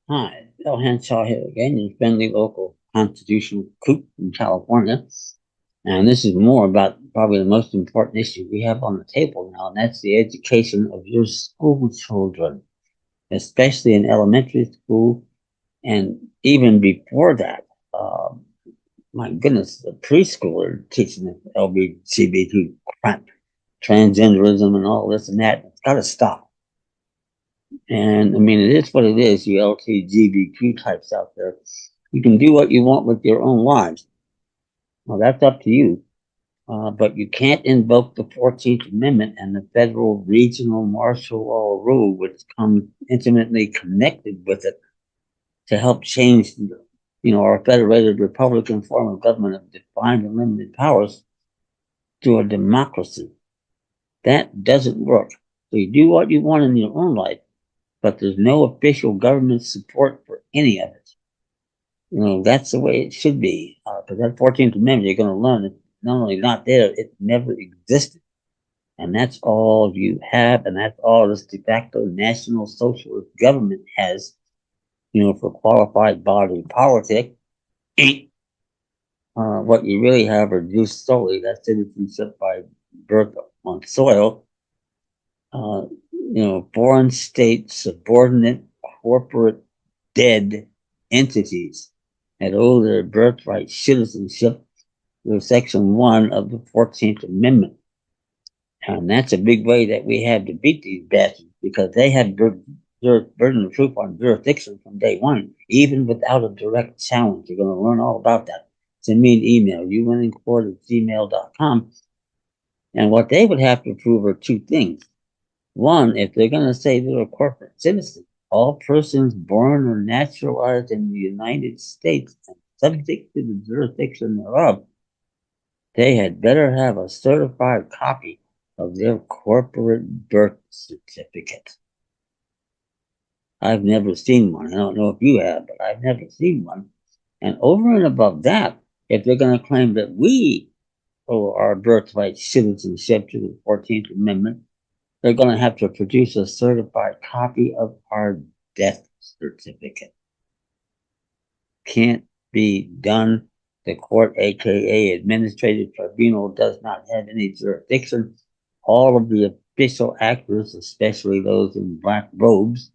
Hi, Bill Henshaw here again, your friendly local constitutional coop in California. And this is more about probably the most important issue we have on the table now, and that's the education of your school children, especially in elementary school and even before that. My goodness, the preschooler teaching them LGBT crap, transgenderism, and all this and that. It's got to stop. And I mean, it is what it is, you LGBTQ types out there. You can do what you want with your own lives. Well, that's up to you. But you can't invoke the 14th Amendment and the federal regional martial law rule, which comes intimately connected with it, to help change, our federated Republican form of government of defined and limited powers to a democracy. That doesn't work. So you do what you want in your own life, but there's no official government support for any of it. That's the way it should be. Because that 14th Amendment, you're going to learn it's not only not there, it never existed. And that's all you have, and that's all this de facto national socialist government has, for qualified body politic. What you really have are just solely that citizenship by birth on soil, foreign state subordinate corporate dead entities that owe their birthright citizenship to Section 1 of the 14th Amendment. And that's a big way that we have to beat these bastards because they have burden of proof on jurisdiction from day one, even without a direct challenge. You're going to learn all about that. Send me an email, uwinningcourt@gmail.com. And what they would have to prove are two things. One, if they're going to say they're a corporate citizen, all persons born or naturalized in the United States and subject to the jurisdiction thereof, they had better have a certified copy of their corporate birth certificate. I've never seen one. I don't know if you have, but I've never seen one. And over and above that, if they're going to claim that we owe our birthright citizenship to the 14th Amendment, they're going to have to produce a certified copy of our death certificate. Can't be done. The court, aka administrative tribunal, does not have any jurisdiction. All of the official actors, especially those in black robes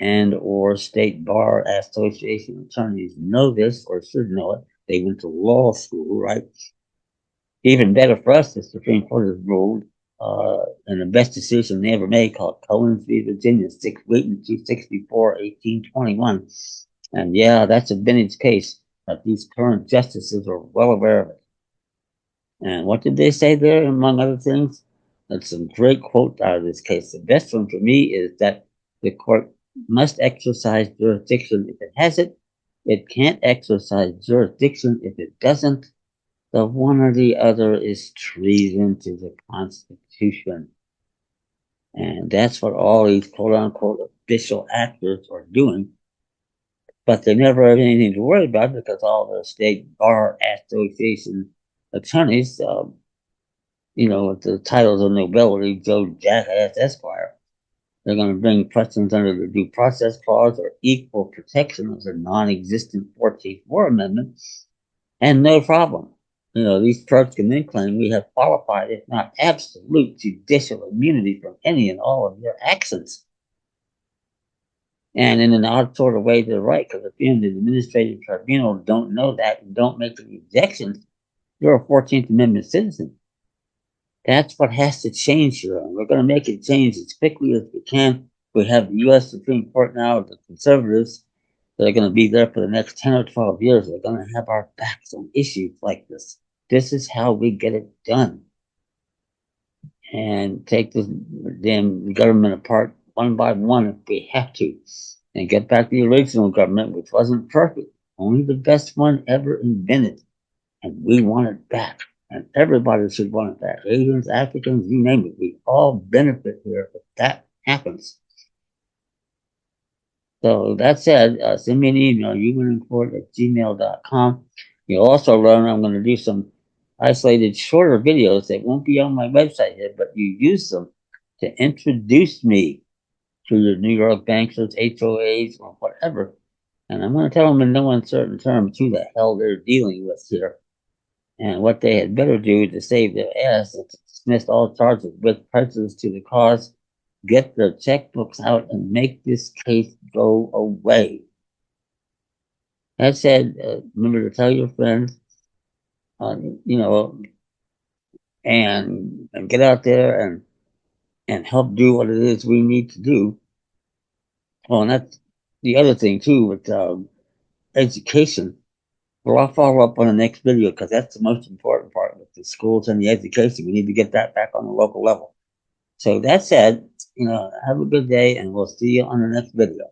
and or state bar association attorneys, know this or should know it. They went to law school, right? Even better for us, the Supreme Court has ruled in the best decision they ever made, called Cohen v. Virginia, 6 Wheaton 264, 1821. And yeah, that's a vintage case, but these current justices are well aware of it. And what did they say there, among other things? That's some great quote out of this case. The best one for me is that the court must exercise jurisdiction if it has it. It can't exercise jurisdiction if it doesn't. The one or the other is treason to the Constitution. And that's what all these quote unquote official actors are doing. But they never have anything to worry about because all the state bar association attorneys, with the titles of nobility, Joe Jackass Esquire, they're going to bring questions under the Due Process Clause or equal protection of the non-existent 14th War Amendment, and no problem. These courts can then claim we have qualified, if not absolute, judicial immunity from any and all of your actions. And in an odd sort of way, they're right, because if you in the administrative tribunal don't know that and don't make any objections, you're a 14th Amendment citizen. That's what has to change here. And we're going to make it change as quickly as we can. We have the U.S. Supreme Court now, the conservatives that are going to be there for the next 10 or 12 years. They're going to have our backs on issues like this. This is how we get it done. And take this damn government apart one by one if we have to. And get back to the original government, which wasn't perfect. Only the best one ever invented. And we want it back. And everybody should want it back. Asians, Africans, you name it. We all benefit here if that happens. So that said, send me an email, uwinningcourt@gmail.com. You'll also learn I'm going to do some isolated shorter videos that won't be on my website yet, but you use them to introduce me to your New York bankers, HOAs, or whatever, And I'm going to tell them in no uncertain terms who the hell they're dealing with here. And what they had better do to save their ass is to dismiss all charges with prejudice to the cause, get their checkbooks out, and make this case go away. That said, remember to tell your friends, you know, and get out there and help do what it is we need to do. Well, and that's the other thing too with education. Well, I'll follow up on the next video because that's the most important part with the schools and the education. We need to get that back on the local level. So that said, have a good day and we'll see you on the next video.